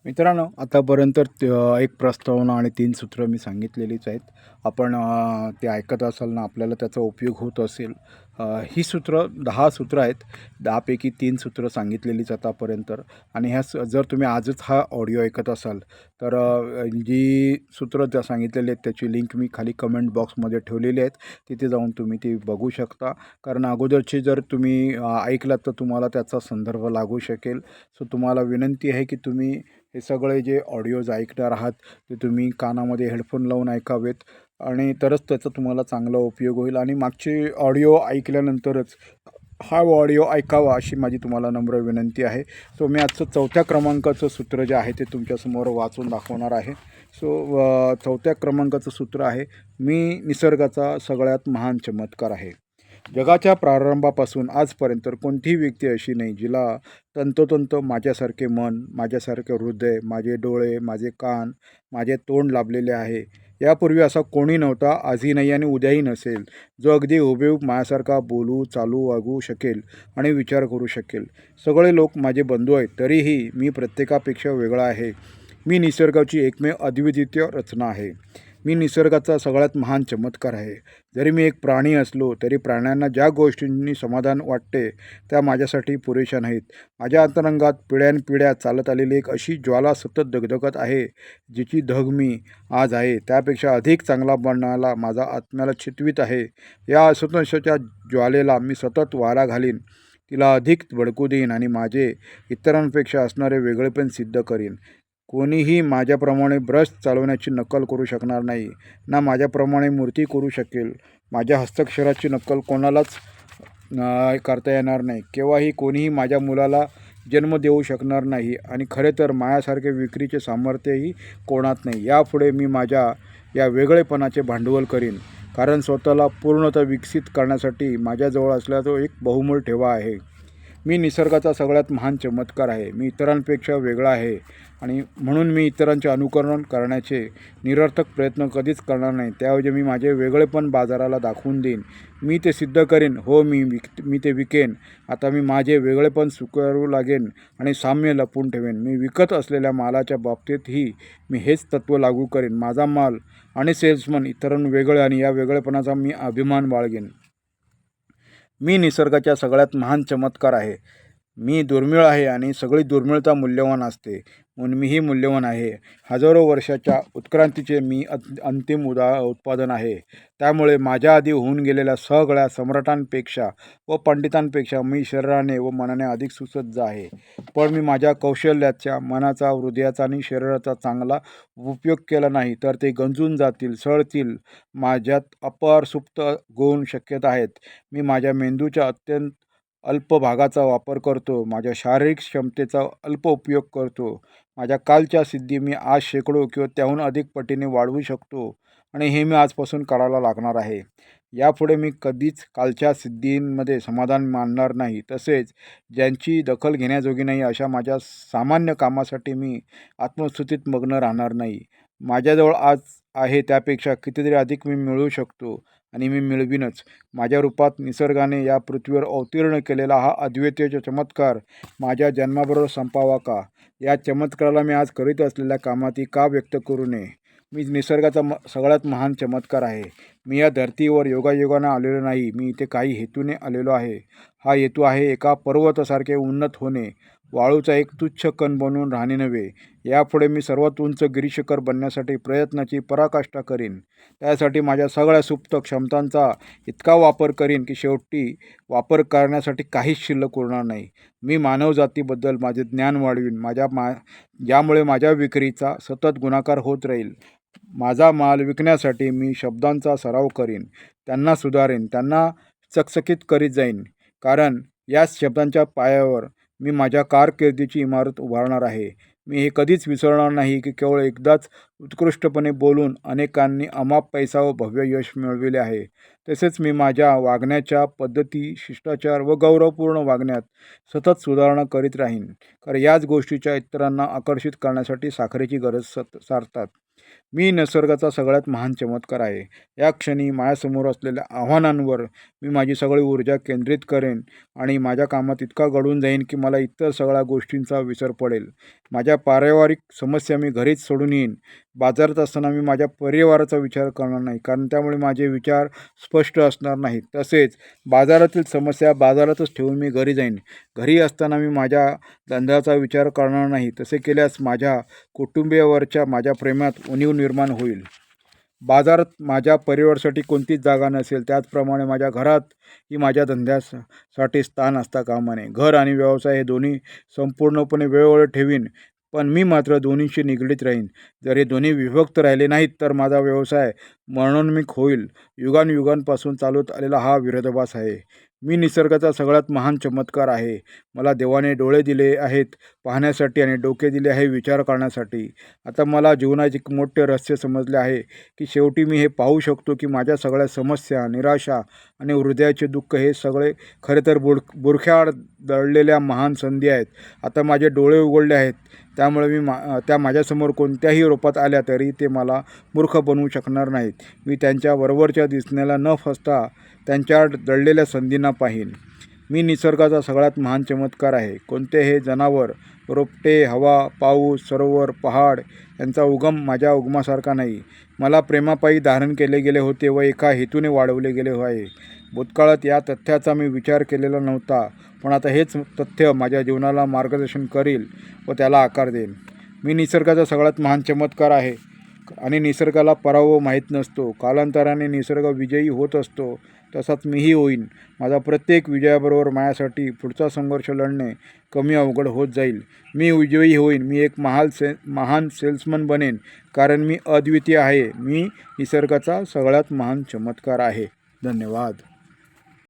मित्रांनो, आतापर्यंत एक प्रस्तावना आणि 3 सूत्र मी सांगितलेलीच आहेत. आपण ते ऐकत असाल ना, आपल्याला त्याचा उपयोग होत असेल. ही सूत्र 10 सूत्र आहेत. 10 पैकी 3 सूत्र सांगितलेलीच आतापर्यंत. आणि जर तुम्ही आजच हा ऑडिओ ऐकत असाल, तर जी सूत्र त्या सांगितलेली आहेत त्याची लिंक मी खाली कमेंट बॉक्समध्ये ठेवलेली आहेत. तिथे जाऊन तुम्ही ती बघू शकता. कारण अगोदरची जर तुम्ही ऐकलात तर तुम्हाला त्याचा संदर्भ लागू शकेल. सो तुम्हाला विनंती आहे की तुम्ही हे सगळे जे ऑडिओज ऐकणार आहात ते तुम्ही कानामध्ये हेडफोन लावून ऐकावेत आणि तरच त्याचा तुम्हाला चांगला उपयोग होईल. आणि मागचे ऑडिओ ऐकल्यानंतरच हा ऑडिओ ऐकावा अशी माझी तुम्हाला नम्र विनंती आहे. सो मी आजचं 4थ्या क्रमांकाचं सूत्र जे आहे ते तुमच्यासमोर वाचून दाखवणार आहे. सो 4थ्या क्रमांकाचं सूत्र आहे, मी निसर्गाचा सगळ्यात महान चमत्कार आहे. जगाच्या प्रारंभापासून आजपर्यंत कोणतीही व्यक्ती अशी नाही जिला तंतोतंत माझ्यासारखे मन, माझ्यासारखे हृदय, माझे डोळे, माझे कान, माझे तोंड लाभलेले आहे. यापूर्वी असा कोणी नव्हता, आजही नाही आणि उद्याही नसेल, जो अगदी हुबेहूब माझ्यासारखा बोलू, चालू, वागू शकेल आणि विचार करू शकेल. सगळे लोक माझे बंधू आहेत, तरीही मी प्रत्येकापेक्षा वेगळा आहे. मी निसर्गाची एकमेव अद्वितीय रचना आहे. मी निसर्गाचा सगळ्यात महान चमत्कार आहे. जरी मी एक प्राणी असलो तरी प्राण्यांना ज्या गोष्टींनी समाधान वाटते त्या माझ्यासाठी पुरेशा नाहीत. माझ्या अंतरंगात पिढ्यानपिढ्या चालत आलेली एक अशी ज्वाला सतत धगधगत आहे, जिची धग मी आज आहे त्यापेक्षा अधिक चांगला बनवायला माझा आत्म्याला चितवीत आहे. या असंतोषाच्या ज्वालेला मी सतत वारा घालीन, तिला अधिक भडकू देईन आणि माझे इतरांपेक्षा असणारे वेगळेपण सिद्ध करीन. कोणीही माझ्याप्रमाणे ब्रश चालवण्याची नक्कल करू शकणार नाही, ना माझ्याप्रमाणे मूर्ती करू शकेल. माझ्या हस्ताक्षराची नक्कल कोणालाच करता येणार नाही. केव्हाही कोणीही माझ्या मुलाला जन्म देऊ शकणार नाही आणि खरे तर माझ्यासारखे विक्रीचे सामर्थ्यही कोणात नाही. यापुढे मी माझ्या या वेगळेपणाचे भांडवल करीन, कारण स्वतःला पूर्णतः विकसित करण्यासाठी माझ्याजवळ असलेला तो एक बहुमोल ठेवा आहे. मी निसर्गाचा सगळ्यात महान चमत्कार आहे. मी इतरांपेक्षा वेगळा आहे आणि म्हणून मी इतरांचे अनुकरण करण्याचे निरर्थक प्रयत्न कधीच करणार नाही. त्याऐवजी मी माझे वेगळेपण बाजाराला दाखवून देईन. मी ते सिद्ध करेन. हो, मी ते विकेन. आता मी माझे वेगळेपण स्वीकारू लागेन आणि साम्य लपवून ठेवेन. मी विकत असलेल्या मालाच्या बाबतीतही मी हेच तत्त्व लागू करेन. माझा माल आणि सेल्समन इतरांहून वेगळे आणि या वेगळेपणाचा मी अभिमान बाळगेन. मी निसर्गाच्या सगळ्यात महान चमत्कार आहे. मी दुर्मिळ आहे आणि सगळी दुर्मिळता मूल्यवान असते, म्हणून मीही मूल्यवान आहे. हजारो वर्षाच्या उत्क्रांतीचे मी अंतिम उत्पादन आहे. त्यामुळे माझ्या आधी होऊन गेलेल्या सगळ्या सम्राटांपेक्षा व पंडितांपेक्षा मी शरीराने व मनाने अधिक सुसज्ज आहे. पण मी माझ्या कौशल्याचा, मनाचा, हृदयाचा आणि शरीराचा चांगला उपयोग केला नाही तर ते गंजून जातील, सडतील. माझ्यात अपार सुप्त गुण शक्यता आहेत. मी माझ्या मेंदूच्या अत्यंत अल्प भागाचा वापर करतो. माझ्या शारीरिक क्षमतेचा अल्प उपयोग करतो. माझ्या कालच्या सिद्धी मी आज शेकडो किंवा त्याहून अधिक पटीने वाढवू शकतो आणि हे मी आजपासून करायला लागणार आहे. यापुढे मी कधीच कालच्या सिद्धींमध्ये समाधान मानणार नाही. तसेच ज्यांची दखल घेण्याजोगी नाही अशा माझ्या सामान्य कामासाठी मी आत्मस्तुतीत मग्न राहणार नाही. माझ्याजवळ आज आहे त्यापेक्षा कितीतरी अधिक मी मिळवू शकतो आणि मी मिळवीनच. माझ्या रूपात निसर्गाने या पृथ्वीवर अवतीर्ण केलेला हा अद्वितीय चमत्कार माझ्या जन्माबरोबर संपावा का? या चमत्काराला मी आज करीत असलेल्या कामाती का व्यक्त करू नये? मी निसर्गाचा सगळ्यात महान चमत्कार आहे. मी या धर्तीवर योगायोगाने आलेलो नाही. मी इथे काही हेतूने आलेलो आहे. हा हेतू आहे एका पर्वतासारखे उन्नत होणे, वाळूचा एक तुच्छ कण बनून राहणे नव्हे. यापुढे मी सर्वात उंच गिरीशिखर बनण्यासाठी प्रयत्नाची पराकाष्ठा करीन. त्यासाठी माझ्या सगळ्या सुप्त क्षमतांचा इतका वापर करीन की शेवटी वापर करण्यासाठी काहीच शिल्लक उरणार नाही. मी मानवजातीबद्दल माझे ज्ञान वाढवीन, ज्यामुळे माझ्या विक्रीचा सतत गुणाकार होत राहील. माझा माल विकण्यासाठी मी शब्दांचा सराव करीन, त्यांना सुधारेन, त्यांना चकचकीत करीत जाईन, कारण याच शब्दांच्या पायावर मी माझ्या कारकिर्दीची इमारत उभारणार आहे. मी हे कधीच विसरणार नाही की केवळ एकदाच उत्कृष्टपणे बोलून अनेकांनी अमाप पैसा व भव्य यश मिळविले आहे. तसेच मी माझ्या वागण्याच्या पद्धती, शिष्टाचार व गौरवपूर्ण वागण्यात सतत सुधारणा करीत राहीन, कारण याच गोष्टीच्या इतरांना आकर्षित करण्यासाठी साखरेची गरज सारतात. मी निसर्गाचा सगळ्यात महान चमत्कार आहे. या क्षणी माझ्यासमोर असलेल्या आव्हानांवर मी माझी सगळी ऊर्जा केंद्रित करेन आणि माझ्या कामात इतका गढून जाईन की मला इतर सगळ्या गोष्टींचा विसर पडेल. माझ्या पारिवारिक समस्या मी घरीच सोडून येईन. बाजारात असताना मी माझ्या परिवाराचा विचार करणार नाही, कारण त्यामुळे माझे विचार स्पष्ट असणार नाहीत. तसेच बाजारातील समस्या बाजारातच ठेवून मी घरी जाईन. घरी असताना मी माझ्या धंद्याचा विचार करणार नाही. तसे केल्यास माझ्या कुटुंबियावरच्या माझ्या प्रेमात उणीव निर्माण होईल. बाजारात माझ्या परिवारासाठी कोणतीच जागा नसेल, त्याचप्रमाणे माझ्या घरात ही माझ्या धंद्यासाठी स्थान असता कामा नये. घर आणि व्यवसाय हे दोन्ही संपूर्णपणे वेळोवेळी ठेवीन, पण मी मात्र दोन्हीशी निगडीत राहीन. जर हे दोन्ही विभक्त राहिले नाहीत तर माझा व्यवसाय मरणोन्मुख होईल. युगानयुगांपासून चालत आलेला हा विरोधाभास आहे. मी निसर्गाचा सगळ्यात महान चमत्कार आहे. मला देवाने डोळे दिले आहेत पाहण्यासाठी आणि डोके दिले आहे विचार करण्यासाठी. आता मला जीवनाचे एक मोठे रहस्य समजले आहे की शेवटी मी हे पाहू शकतो की माझ्या सगळ्या समस्या, निराशा आणि हृदयाचे दुःख हे सगळे खरे तर बुरख्याआड दडलेल्या महान संधी आहेत. आता माझे डोळे उघडले आहेत, त्यामुळे त्या माझ्यासमोर कोणत्याही रूपात आल्या तरी ते मला मूर्ख बनवू शकणार नाहीत. मी त्यांच्या वरवरच्या दिसण्याला न फसता त्यांच्या दडलेल्या संधींना पाहीन. मी निसर्गाचा सगळ्यात महान चमत्कार आहे. कोणतेही जनावर, रोपटे, हवा, पाऊस, सरोवर, पहाड यांचा उगम माझ्या उगमासारखा नाही. मला प्रेमापायी धारण केले गेले होते व एका हेतूने वाढवले गेले आहे. भूतकाळात या तथ्याचा मी विचार केलेला नव्हता, पण आता हेच तथ्य माझ्या जीवनाला मार्गदर्शन करील व त्याला आकार देईन. मी निसर्गाचा सगळ्यात महान चमत्कार आहे आणि निसर्गाला पराभव माहीत नसतो. कालांतराने निसर्ग विजयी होत असतो, तसाच मीही होईन. माझा प्रत्येक विजयाबरोबर माझ्यासाठी पुढचा संघर्ष लढणे कमी अवघड होत जाईल. मी विजयी होईन. मी एक महान सेल्समन बनेन, कारण मी अद्वितीय आहे. मी निसर्गाचा सगळ्यात महान चमत्कार आहे. धन्यवाद.